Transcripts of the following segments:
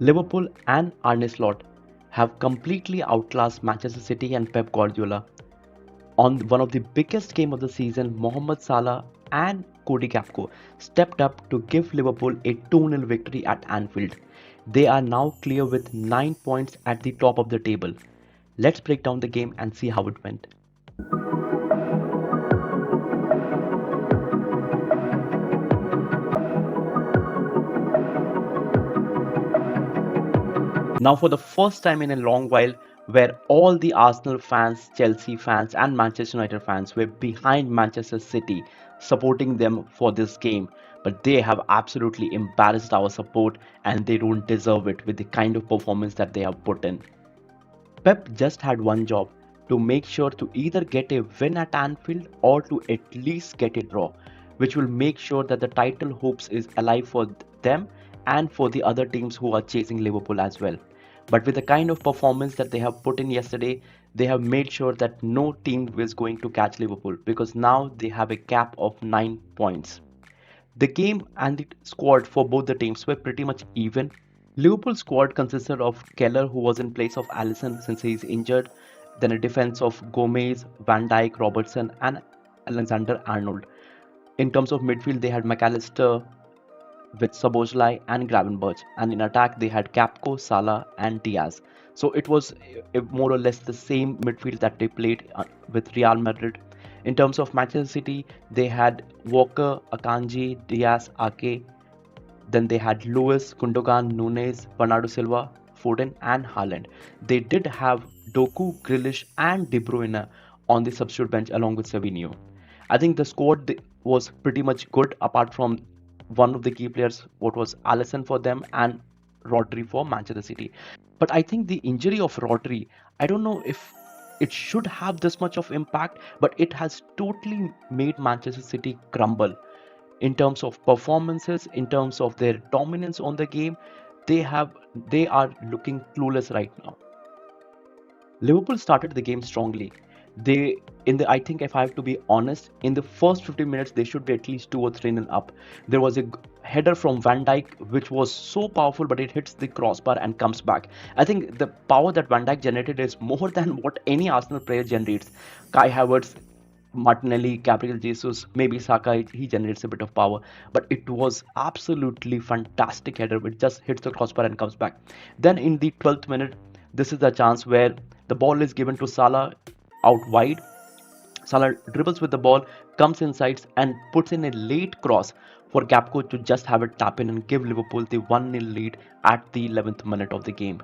Liverpool and Arne Slot have completely outclassed Manchester City and Pep Guardiola. On one of the biggest game of the season, Mohamed Salah and Cody Gakpo stepped up to give Liverpool a 2-0 victory at Anfield. They are now clear with 9 points at the top of the table. Let's break down the game and see how it went. Now, for the first time in a long while, where all the Arsenal fans, Chelsea fans, and Manchester United fans were behind Manchester City, supporting them for this game, but they have absolutely embarrassed our support and they don't deserve it with the kind of performance that they have put in. Pep just had one job, to make sure to either get a win at Anfield or to at least get a draw, which will make sure that the title hopes is alive for them and for the other teams who are chasing Liverpool as well. But with the kind of performance that they have put in yesterday, they have made sure that no team is going to catch Liverpool because now they have a gap of 9 points. The game and the squad for both the teams were pretty much even. Liverpool squad consisted of Keller, who was in place of Alisson since he is injured, then a defense of Gomez, Van Dijk, Robertson, and Alexander Arnold. In terms of midfield, they had McAllister with Szoboszlai and Gravenberch, and in attack they had Gakpo, Salah, and Diaz. So it was more or less the same midfield that they played with Real Madrid. In terms of Manchester City, they had Walker, Akanji, Diaz, Ake. Then they had Lewis, Gundogan, Nunes, Bernardo Silva, Foden, and Haaland. They did have Doku, Grealish, and De Bruyne on the substitute bench along with Savinho. I think the squad was pretty much good apart from one of the key players, what was Alisson for them and Rodri for Manchester City. But I think the injury of Rodri, I don't know if it should have this much of impact, but it has totally made Manchester City crumble in terms of performances, in terms of their dominance on the game. They are looking clueless right now. Liverpool started the game strongly. They in the I think if I have to be honest, in the first 15 minutes they should be at least 2 or 3 nil up. There was a header from Van Dijk which was so powerful, but it hits the crossbar and comes back. I think the power that Van Dijk generated is more than what any Arsenal player generates. Kai Havertz, Martinelli, Gabriel Jesus, maybe Saka, he generates a bit of power, but it was absolutely fantastic header which just hits the crossbar and comes back. Then in the 12th minute, this is the chance where the ball is given to Salah out wide. Salah dribbles with the ball, comes inside and puts in a late cross for Gakpo to just have it tap in and give Liverpool the 1-0 lead at the 11th minute of the game.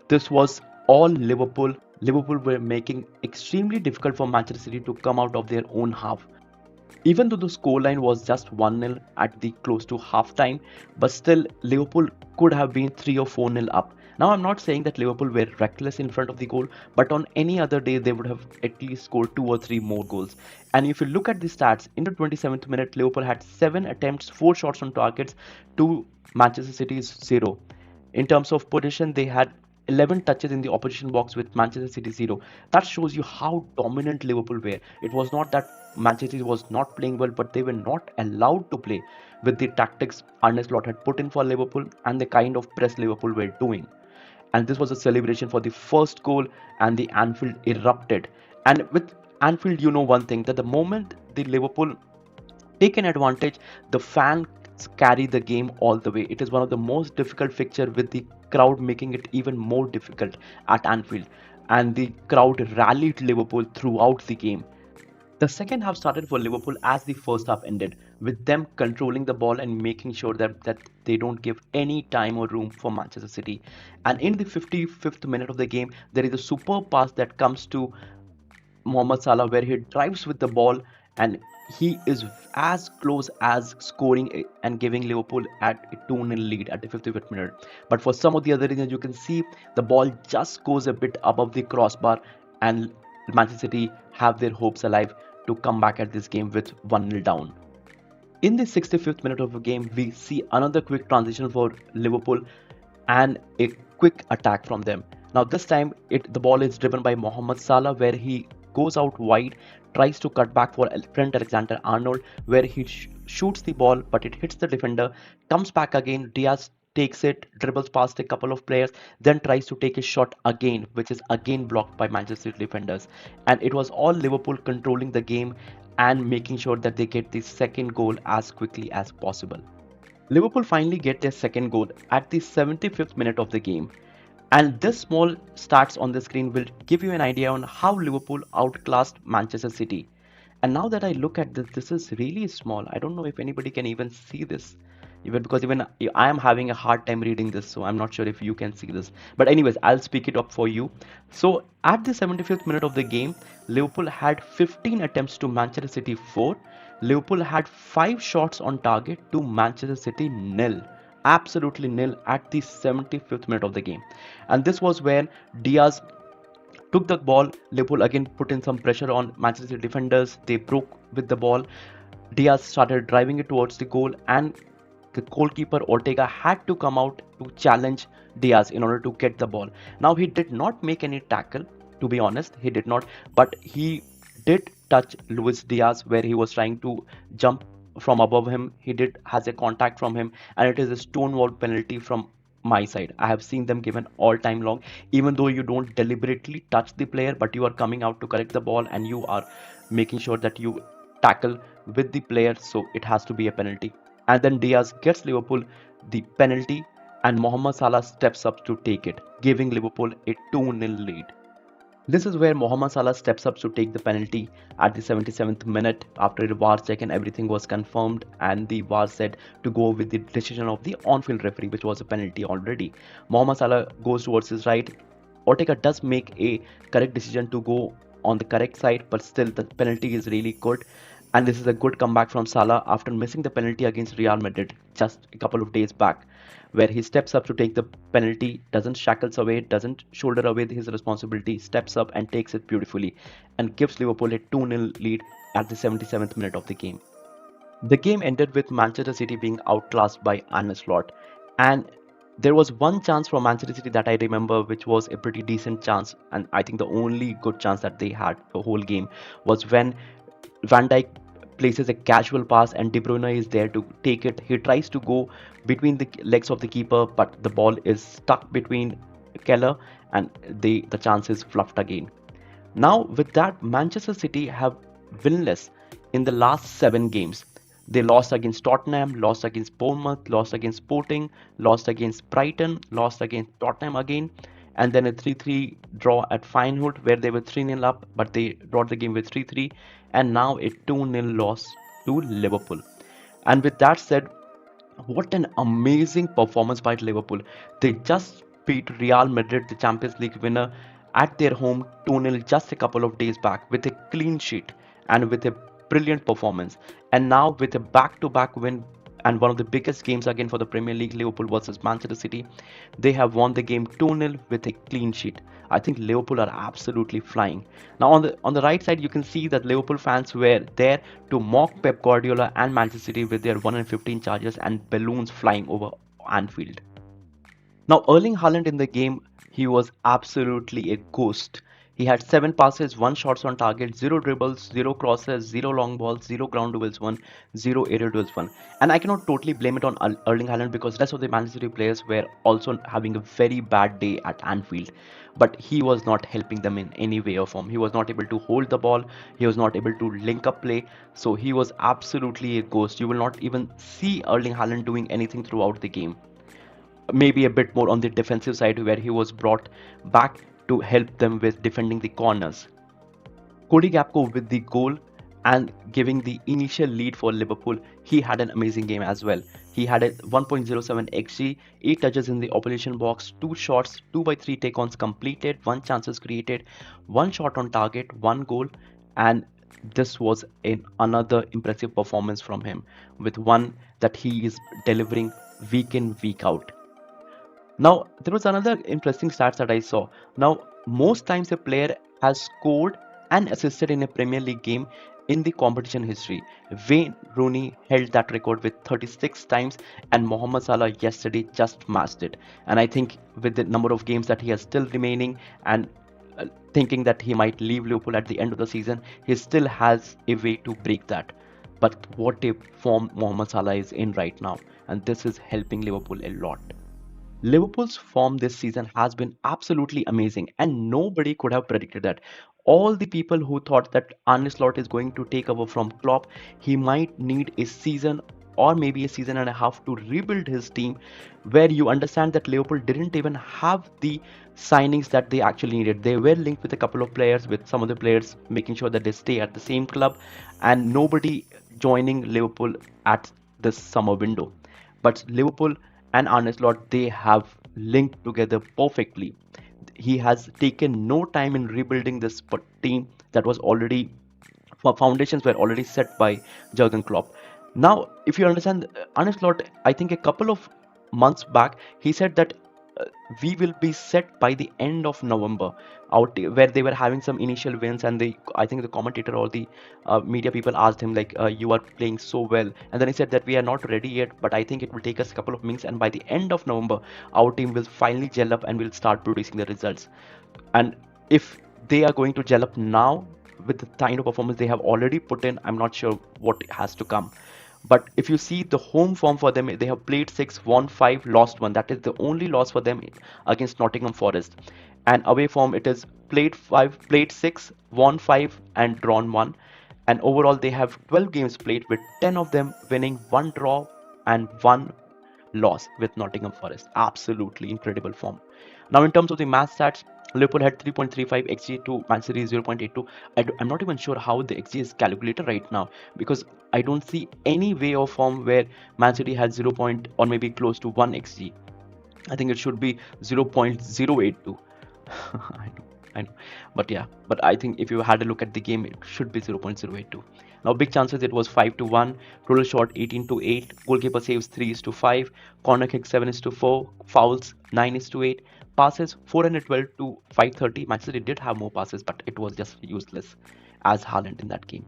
This was all Liverpool. Liverpool were making extremely difficult for Manchester City to come out of their own half. Even though the scoreline was just 1-0 at the close to half time, but still Liverpool could have been 3 or 4-0 up. Now I'm not saying that Liverpool were reckless in front of the goal, but on any other day they would have at least scored 2 or 3 more goals. And if you look at the stats, in the 27th minute Liverpool had 7 attempts, 4 shots on targets to Manchester City's 0. In terms of position, they had 11 touches in the opposition box with Manchester City 0. That shows you how dominant Liverpool were. It was not that Manchester City was not playing well, but they were not allowed to play with the tactics Arne Slot had put in for Liverpool and the kind of press Liverpool were doing. And this was a celebration for the first goal, and the Anfield erupted. And with Anfield, you know one thing, that the moment the Liverpool take an advantage, the fans carry the game all the way. It is one of the most difficult fixture, with the crowd making it even more difficult at Anfield, and the crowd rallied Liverpool throughout the game. The second half started for Liverpool as the first half ended, with them controlling the ball and making sure that they don't give any time or room for Manchester City. And in the 55th minute of the game, there is a superb pass that comes to Mohamed Salah where he drives with the ball, and he is as close as scoring and giving Liverpool at a 2-0 lead at the 55th minute. But for some of the other reasons, you can see the ball just goes a bit above the crossbar, and Manchester City have their hopes alive to come back at this game with 1-0 down. In the 65th minute of the game, we see another quick transition for Liverpool and a quick attack from them. Now this time the ball is driven by Mohamed Salah, where he goes out wide, tries to cut back for Trent Alexander-Arnold, where he shoots the ball, but it hits the defender, comes back again. Diaz takes it, dribbles past a couple of players, then tries to take a shot again, which is again blocked by Manchester City defenders. And it was all Liverpool controlling the game and making sure that they get the second goal as quickly as possible. Liverpool finally get their second goal at the 75th minute of the game. And this small stats on the screen will give you an idea on how Liverpool outclassed Manchester City. And now that I look at this, this is really small. I don't know if anybody can even see this. Even because even I am having a hard time reading this, so I'm not sure if you can see this. But anyways, I'll speak it up for you. So at the 75th minute of the game, Liverpool had 15 attempts to Manchester City 4. Liverpool had 5 shots on target to Manchester City nil, absolutely nil at the 75th minute of the game. And this was when Diaz took the ball. Liverpool again put in some pressure on Manchester City defenders. They broke with the ball. Diaz started driving it towards the goal, and the goalkeeper Ortega had to come out to challenge Diaz in order to get the ball. Now he did not make any tackle, to be honest, he did not, but he did touch Luis Diaz where he was trying to jump from above him. He did has a contact from him, and it is a stonewall penalty from my side. I have seen them given all time long, even though you don't deliberately touch the player, but you are coming out to collect the ball and you are making sure that you tackle with the player, so it has to be a penalty. And then Diaz gets Liverpool the penalty, and Mohamed Salah steps up to take it, giving Liverpool a 2-0 lead. This is where Mohamed Salah steps up to take the penalty at the 77th minute after a VAR check and everything was confirmed, and the VAR said to go with the decision of the on-field referee, which was a penalty already. Mohamed Salah goes towards his right. Ortega does make a correct decision to go on the correct side, but still the penalty is really good. And this is a good comeback from Salah after missing the penalty against Real Madrid just a couple of days back, where he steps up to take the penalty, doesn't shackles away, doesn't shoulder away his responsibility, steps up and takes it beautifully and gives Liverpool a 2-0 lead at the 77th minute of the game. The game ended with Manchester City being outclassed by Arne Slot, and there was one chance from Manchester City that I remember, which was a pretty decent chance, and I think the only good chance that they had the whole game was when Van Dijk places a casual pass and De Bruyne is there to take it. He tries to go between the legs of the keeper, but the ball is stuck between Keller, and the chance is fluffed again. Now with that, Manchester City have winless in the last 7 games. They lost against Tottenham, lost against Bournemouth, lost against Sporting, lost against Brighton, lost against Tottenham again, and then a 3-3 draw at Feyenoord where they were 3-0 up, but they brought the game with 3-3, and now a 2-0 loss to Liverpool. And with that said, what an amazing performance by Liverpool. They just beat Real Madrid, the Champions League winner, at their home 2-0 just a couple of days back with a clean sheet and with a brilliant performance. And now with a back-to-back win and one of the biggest games again for the Premier League, Liverpool versus Manchester City, they have won the game 2-0 with a clean sheet. I think Liverpool are absolutely flying. Now on the right side, you can see that Liverpool fans were there to mock Pep Guardiola and Manchester City with their 1-15 charges and balloons flying over Anfield. Now Erling Haaland in the game, he was absolutely a ghost. He had 7 passes, 1 shots on target, 0 dribbles, 0 crosses, 0 long balls, 0 ground duels won, 0 aerial duels won. And I cannot totally blame it on Erling Haaland because rest of the Manchester City players were also having a very bad day at Anfield. But he was not helping them in any way or form. He was not able to hold the ball. He was not able to link up play. So he was absolutely a ghost. You will not even see Erling Haaland doing anything throughout the game. Maybe a bit more on the defensive side where he was brought back to help them with defending the corners. Cody Gakpo with the goal and giving the initial lead for Liverpool, he had an amazing game as well. He had a 1.07 xg, 8 touches in the opposition box, 2 shots, 2/3 take-ons completed, 1 chances created, 1 shot on target, 1 goal, and this was another impressive performance from him, with one that he is delivering week in, week out. Now, there was another interesting stats that I saw. Now, most times a player has scored and assisted in a Premier League game in the competition history. Wayne Rooney held that record with 36 times, and Mohamed Salah yesterday just matched it. And I think with the number of games that he has still remaining and thinking that he might leave Liverpool at the end of the season, he still has a way to break that. But what a form Mohamed Salah is in right now, and this is helping Liverpool a lot. Liverpool's form this season has been absolutely amazing, and nobody could have predicted that. All the people who thought that Arne Slot is going to take over from Klopp, he might need a season or maybe a season and a half to rebuild his team, where you understand that Liverpool didn't even have the signings that they actually needed. They were linked with a couple of players, with some of the players making sure that they stay at the same club, and nobody joining Liverpool at this summer window. But Liverpool and Arne Slot, they have linked together perfectly. He has taken no time in rebuilding this team that was already, foundations were already set by Jurgen Klopp. Now, if you understand, Arne Slot, I think a couple of months back, he said that uh, we will be set by the end of November, out where they were having some initial wins, and I think the commentator or the media people asked him like, "You are playing so well," and then he said that we are not ready yet, but I think it will take us a couple of months, and by the end of November, our team will finally gel up and will start producing the results. And if they are going to gel up now with the kind of performance they have already put in, I'm not sure what has to come. But if you see the home form for them, they have played 6, won 5, lost 1. That is the only loss for them against Nottingham Forest. And away form, it is played 5, played 6, won 5, and drawn 1. And overall, they have 12 games played, with 10 of them winning, 1 draw, and 1 loss with Nottingham Forest. Absolutely incredible form. Now, in terms of the match stats, Liverpool had 3.35 xg to Man City 0.82. I'm not even sure how the xg is calculated right now, because I don't see any way or form where Man City has 0. Or maybe close to 1 xg. I think it should be 0.082. I know, I know. But yeah, but I think if you had a look at the game, it should be 0.082. Now, big chances, it was 5-1, total shot 18-8, goalkeeper saves 3-5, corner kick 7-4, fouls 9-8, passes 412 to 530. Manchester City did have more passes, but it was just useless as Haaland in that game.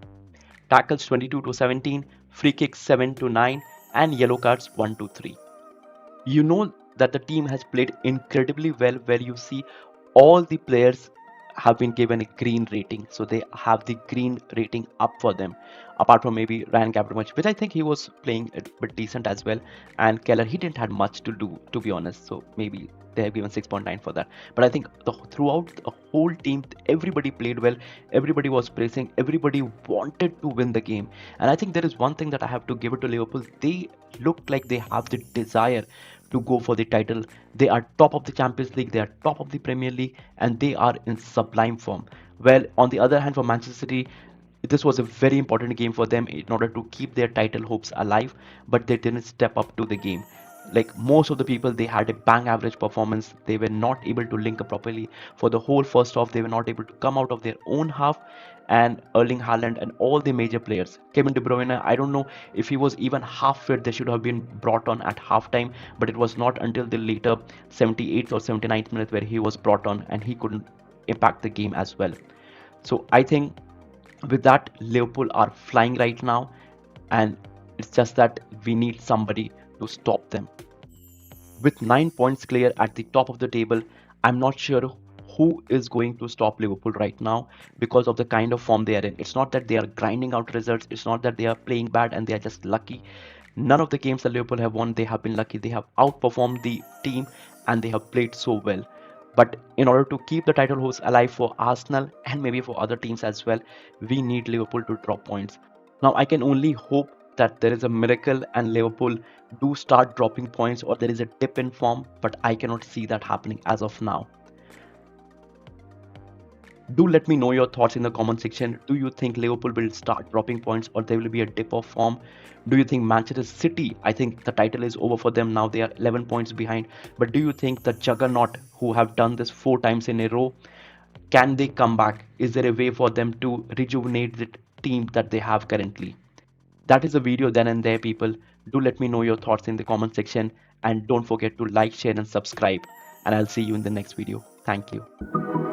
Tackles 22-17, free kicks 7-9, and yellow cards 1-3. You know that the team has played incredibly well, where you see all the players have been given a green rating, so they have the green rating up for them, apart from maybe Ryan Gabriel, which I think he was playing a bit decent as well, and Keller, he didn't have much to do, to be honest, so maybe they have given 6.9 for that. But I think throughout the whole team, everybody played well, everybody was praising, everybody wanted to win the game. And I think there is one thing that I have to give it to Liverpool: they look like they have the desire to go for the title. They are top of the Champions League, they are top of the Premier League, and they are in sublime form. Well, on the other hand, for Manchester City, this was a very important game for them in order to keep their title hopes alive, but they didn't step up to the game. Like most of the people, they had a bang average performance. They were not able to link up properly for the whole first half. They were not able to come out of their own half. And Erling Haaland and all the major players, Kevin De Bruyne, I don't know if he was even half fit. They should have been brought on at halftime, but it was not until the later 78th or 79th minute where he was brought on, and he couldn't impact the game as well. So I think with that, Liverpool are flying right now, and it's just that we need somebody to stop them. With 9 points clear at the top of the table, I'm not sure who is going to stop Liverpool right now because of the kind of form they are in. It's not that they are grinding out results, it's not that they are playing bad and they are just lucky. None of the games that Liverpool have won, they have been lucky. They have outperformed the team and they have played so well. But in order to keep the title hopes alive for Arsenal and maybe for other teams as well, we need Liverpool to drop points. Now, I can only hope that there is a miracle and Liverpool do start dropping points, or there is a dip in form, but I cannot see that happening as of now. Do let me know your thoughts in the comment section. Do you think Liverpool will start dropping points, or there will be a dip of form? Do you think Manchester City, I think the title is over for them now, they are 11 points behind, but do you think the juggernaut who have done this 4 times in a row, can they come back? Is there a way for them to rejuvenate the team that they have currently? That is a video then and there, people. Do let me know your thoughts in the comment section, and don't forget to like, share and subscribe, and I'll see you in the next video. Thank you.